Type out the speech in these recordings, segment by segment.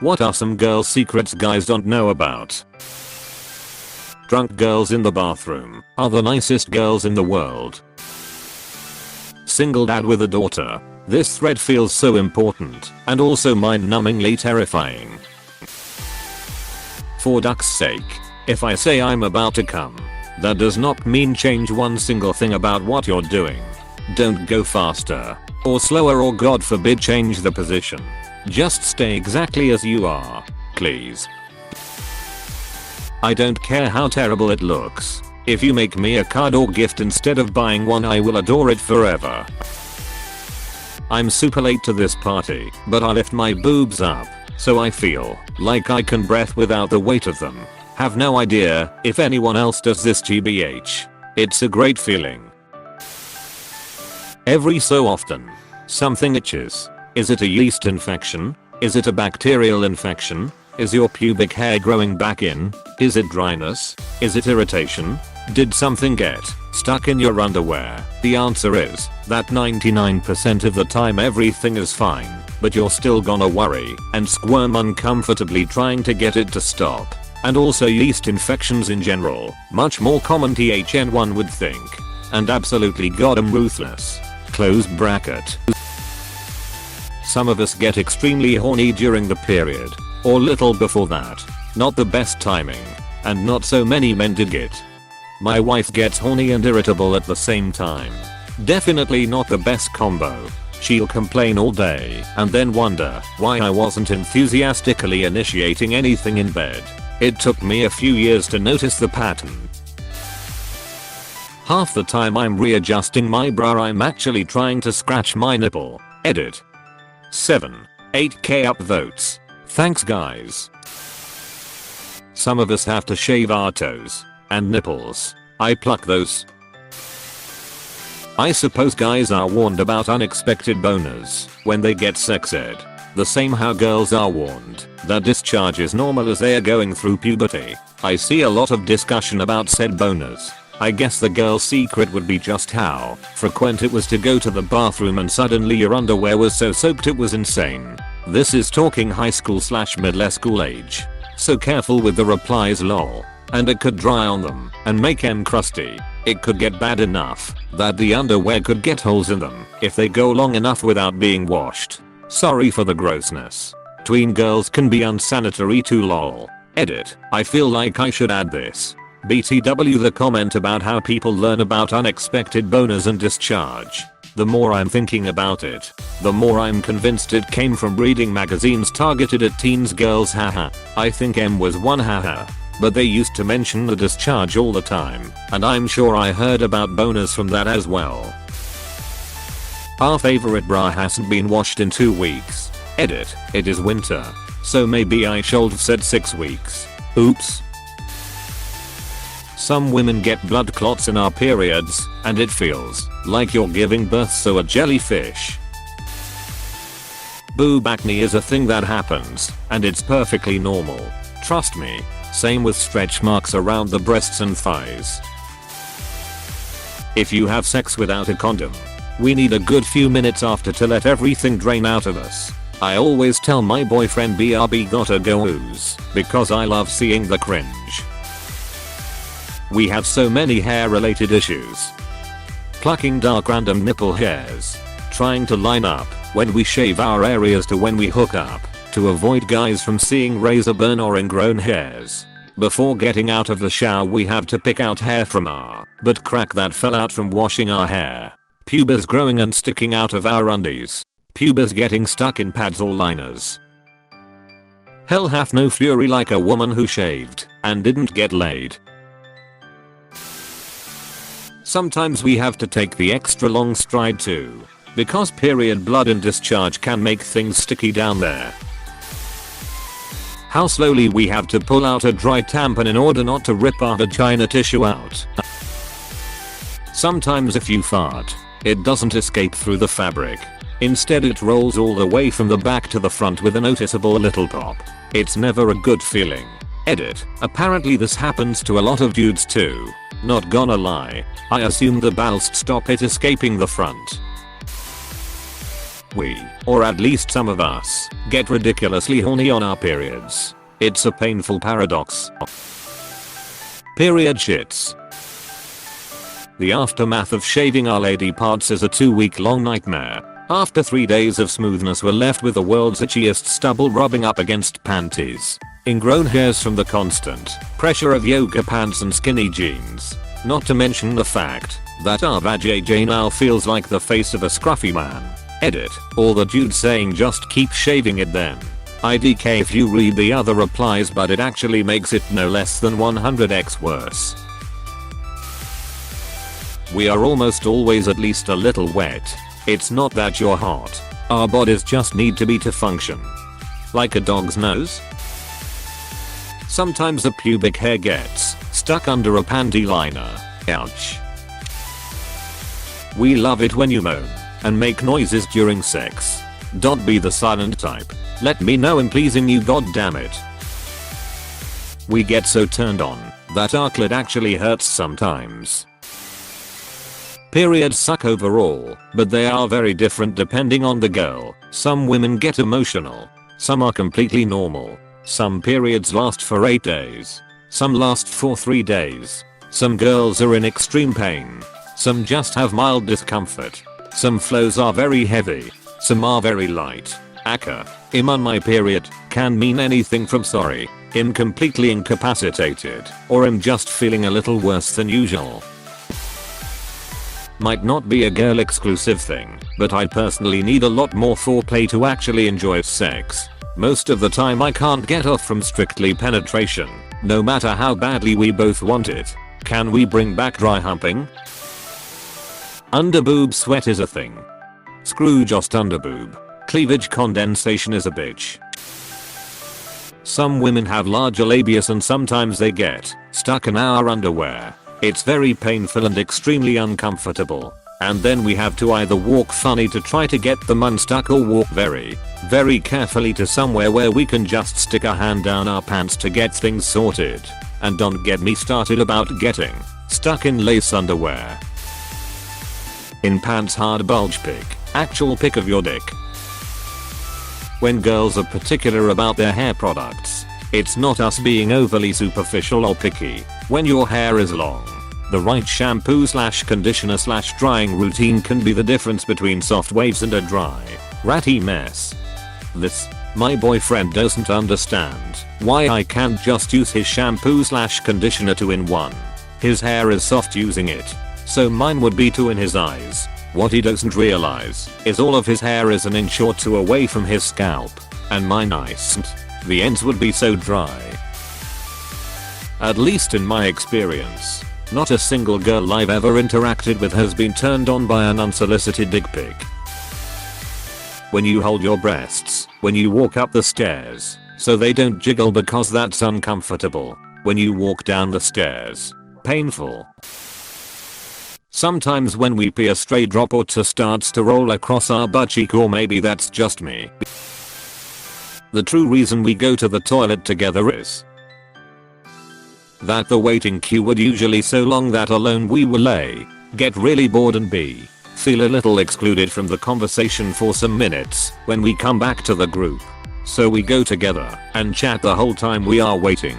What are some girl secrets guys don't know about? Drunk girls in the bathroom are the nicest girls in the world. Single dad with a daughter. This thread feels so important and also mind-numbingly terrifying. For duck's sake, if I say I'm about to come, that does not mean change one single thing about what you're doing. Don't go faster or slower or God forbid change the position. Just stay exactly as you are, please. I don't care how terrible it looks. If you make me a card or gift instead of buying one, I will adore it forever. I'm super late to this party, but I lift my boobs up, so I feel like I can breathe without the weight of them. Have no idea if anyone else does this GBH. It's a great feeling. Every so often, something itches. Is it a yeast infection? Is it a bacterial infection? Is your pubic hair growing back in? Is it dryness? Is it irritation? Did something get stuck in your underwear? The answer is that 99% of the time everything is fine, but you're still gonna worry and squirm uncomfortably trying to get it to stop. And also yeast infections in general, much more common than one would think. And absolutely goddamn ruthless. Close bracket. Some of us get extremely horny during the period, or little before that. Not the best timing, and not so many men did it. My wife gets horny and irritable at the same time. Definitely not the best combo. She'll complain all day and then wonder why I wasn't enthusiastically initiating anything in bed. It took me a few years to notice the pattern. Half the time I'm readjusting my bra, I'm actually trying to scratch my nipple. Edit. 8k upvotes. Thanks guys. Some of us have to shave our toes and nipples. I pluck those. I suppose guys are warned about unexpected boners when they get sex ed. The same how girls are warned that discharge is normal as they are going through puberty. I see a lot of discussion about said boners. I guess the girl's secret would be just how frequent it was to go to the bathroom and suddenly your underwear was so soaked it was insane. This is talking high school / middle school age. So careful with the replies lol. And it could dry on them and make them crusty. It could get bad enough that the underwear could get holes in them if they go long enough without being washed. Sorry for the grossness. Tween girls can be unsanitary too lol. Edit. I feel like I should add this. BTW the comment about how people learn about unexpected boners and discharge. The more I'm thinking about it, the more I'm convinced it came from reading magazines targeted at teens girls haha. I think M was one haha. But they used to mention the discharge all the time, and I'm sure I heard about boners from that as well. Our favorite bra hasn't been washed in 2 weeks. Edit. It is winter, so maybe I should have said 6 weeks. Oops. Some women get blood clots in our periods, and it feels like you're giving birth to a jellyfish. Boob acne is a thing that happens, and it's perfectly normal. Trust me. Same with stretch marks around the breasts and thighs. If you have sex without a condom, we need a good few minutes after to let everything drain out of us. I always tell my boyfriend BRB gotta go ooze because I love seeing the cringe. We have so many hair related issues. Plucking dark random nipple hairs. Trying to line up when we shave our areas to when we hook up to avoid guys from seeing razor burn or ingrown hairs. Before getting out of the shower we have to pick out hair from our butt crack that fell out from washing our hair. Pubes growing and sticking out of our undies. Pubes getting stuck in pads or liners. Hell hath no fury like a woman who shaved and didn't get laid. Sometimes we have to take the extra long stride too, because period blood and discharge can make things sticky down there. How slowly we have to pull out a dry tampon in order not to rip our vagina tissue out. Sometimes if you fart, it doesn't escape through the fabric. Instead it rolls all the way from the back to the front with a noticeable little pop. It's never a good feeling. Edit. Apparently this happens to a lot of dudes too. Not gonna lie, I assume the ballast stop it escaping the front. We, or at least some of us, get ridiculously horny on our periods. It's a painful paradox. Period shits. The aftermath of shaving our lady parts is a 2-week long nightmare. After 3 days of smoothness, we're left with the world's itchiest stubble rubbing up against panties. Ingrown hairs from the constant pressure of yoga pants and skinny jeans. Not to mention the fact that our vajayjay now feels like the face of a scruffy man. Edit. All the dudes saying just keep shaving it then. IDK if you read the other replies, but it actually makes it no less than 100x worse. We are almost always at least a little wet. It's not that you're hot. Our bodies just need to function. Like a dog's nose? Sometimes a pubic hair gets stuck under a panty liner. Ouch. We love it when you moan and make noises during sex. Don't be the silent type. Let me know I'm pleasing you, goddammit. We get so turned on that our clit actually hurts sometimes. Periods suck overall, but they are very different depending on the girl. Some women get emotional. Some are completely normal. Some periods last for 8 days. Some last for 3 days. Some girls are in extreme pain. Some just have mild discomfort. Some flows are very heavy. Some are very light. Aka, I'm on my period can mean anything from sorry, I'm completely incapacitated, or I'm just feeling a little worse than usual. Might not be a girl exclusive thing, but I personally need a lot more foreplay to actually enjoy sex. Most of the time I can't get off from strictly penetration, no matter how badly we both want it. Can we bring back dry humping? Underboob sweat is a thing. Screw just underboob. Cleavage condensation is a bitch. Some women have larger labias and sometimes they get stuck in our underwear. It's very painful and extremely uncomfortable. And then we have to either walk funny to try to get them unstuck or walk very, very carefully to somewhere where we can just stick a hand down our pants to get things sorted. And don't get me started about getting stuck in lace underwear. In pants hard bulge pic. Actual pic of your dick. When girls are particular about their hair products, it's not us being overly superficial or picky. When your hair is long, the right shampoo / conditioner / drying routine can be the difference between soft waves and a dry, ratty mess. This, my boyfriend doesn't understand why I can't just use his shampoo / conditioner 2-in-1. His hair is soft using it, so mine would be 2 in his eyes. What he doesn't realize is all of his hair is an inch or 2 away from his scalp, and mine isn't. The ends would be so dry. At least in my experience, not a single girl I've ever interacted with has been turned on by an unsolicited dick pic. When you hold your breasts, when you walk up the stairs, so they don't jiggle because that's uncomfortable. When you walk down the stairs, painful. Sometimes when we pee a stray drop or two starts to roll across our butt cheek, or maybe that's just me. The true reason we go to the toilet together is that the waiting queue would usually so long that alone we will A, get really bored, and B, feel a little excluded from the conversation for some minutes when we come back to the group. So we go together and chat the whole time we are waiting.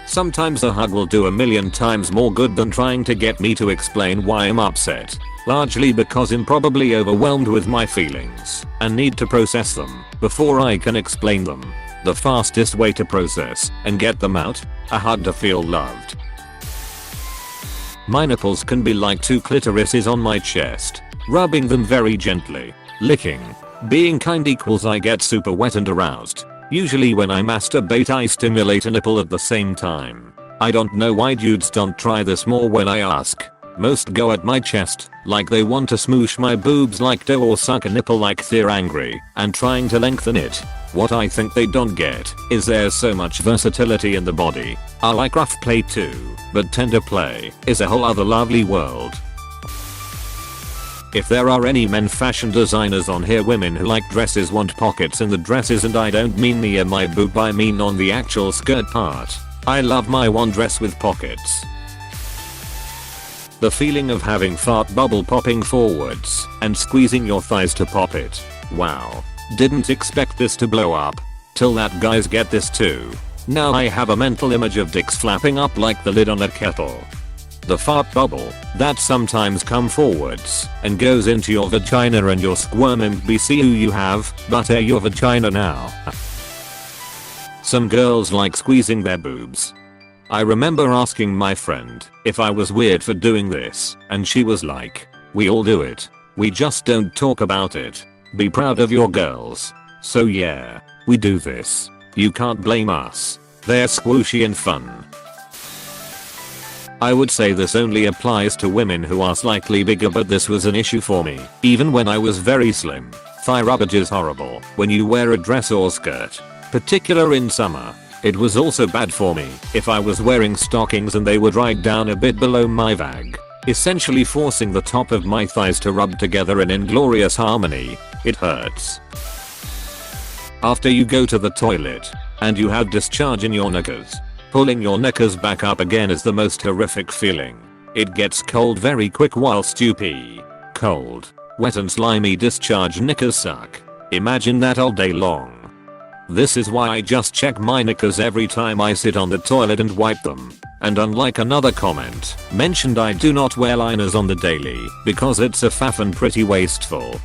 Sometimes a hug will do a million times more good than trying to get me to explain why I'm upset. Largely because I'm probably overwhelmed with my feelings and need to process them before I can explain them. The fastest way to process and get them out? A hug to feel loved. My nipples can be like 2 clitorises on my chest. Rubbing them very gently. Licking. Being kind equals I get super wet and aroused. Usually when I masturbate I stimulate a nipple at the same time. I don't know why dudes don't try this more when I ask. Most go at my chest, like they want to smoosh my boobs like dough or suck a nipple like they're angry and trying to lengthen it. What I think they don't get is there's so much versatility in the body. I like rough play too, but tender play is a whole other lovely world. If there are any men fashion designers on here, women who like dresses want pockets in the dresses, and I don't mean near my boob, I mean on the actual skirt part. I love my one dress with pockets. The feeling of having fart bubble popping forwards and squeezing your thighs to pop it. Wow. Didn't expect this to blow up. Till that guys get this too. Now I have a mental image of dicks flapping up like the lid on a kettle. The fart bubble that sometimes come forwards and goes into your vagina and you're squirming BC who you have, but your vagina now. Some girls like squeezing their boobs. I remember asking my friend if I was weird for doing this, and she was like, we all do it. We just don't talk about it. Be proud of your girls. So yeah, we do this. You can't blame us. They're squishy and fun. I would say this only applies to women who are slightly bigger, but this was an issue for me. Even when I was very slim, thigh rubbage is horrible when you wear a dress or skirt, particular in summer. It was also bad for me if I was wearing stockings and they would ride down a bit below my vag, essentially forcing the top of my thighs to rub together in inglorious harmony. It hurts. After you go to the toilet and you have discharge in your knickers, pulling your knickers back up again is the most horrific feeling. It gets cold very quick whilst you pee. Cold, wet and slimy discharge knickers suck. Imagine that all day long. This is why I just check my knickers every time I sit on the toilet and wipe them. And unlike another comment mentioned, I do not wear liners on the daily because it's a faff and pretty wasteful.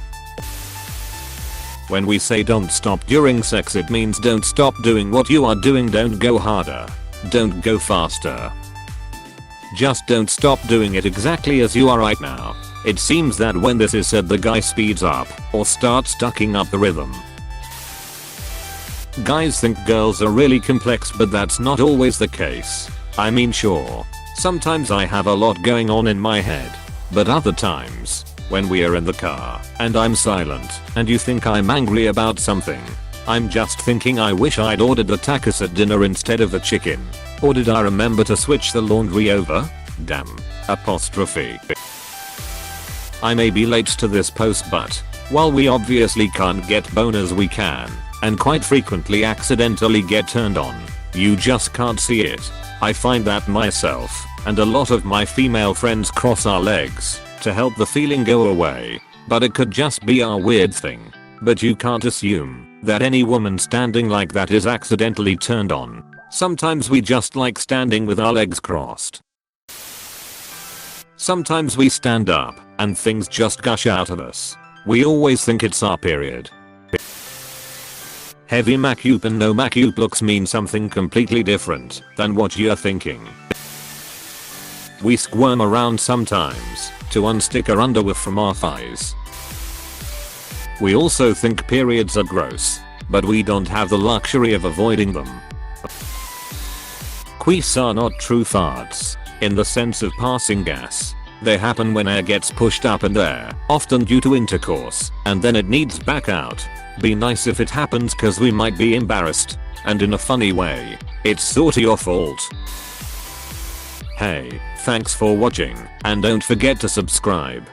When we say don't stop during sex, it means don't stop doing what you are doing. Don't go harder. Don't go faster. Just don't stop doing it exactly as you are right now. It seems that when this is said, the guy speeds up or starts ducking up the rhythm. Guys think girls are really complex, but that's not always the case. I mean, sure, sometimes I have a lot going on in my head, but other times, when we are in the car and I'm silent and you think I'm angry about something, I'm just thinking I wish I'd ordered the tacos at dinner instead of the chicken. Or did I remember to switch the laundry over? Damn. Apostrophe. I may be late to this post, but while we obviously can't get boners, we can, and quite frequently accidentally get turned on. You just can't see it. I find that myself and a lot of my female friends cross our legs to help the feeling go away, but it could just be our weird thing. But you can't assume that any woman standing like that is accidentally turned on. Sometimes we just like standing with our legs crossed. Sometimes we stand up and things just gush out of us. We always think it's our period. Heavy macup and no macup looks mean something completely different than what you're thinking. We squirm around sometimes to unstick our underwear from our thighs. We also think periods are gross, but we don't have the luxury of avoiding them. Queefs are not true farts, in the sense of passing gas. They happen when air gets pushed up in there, often due to intercourse, and then it needs back out. Be nice if it happens, cause we might be embarrassed, and in a funny way, it's sorta your fault. Hey, thanks for watching, and don't forget to subscribe.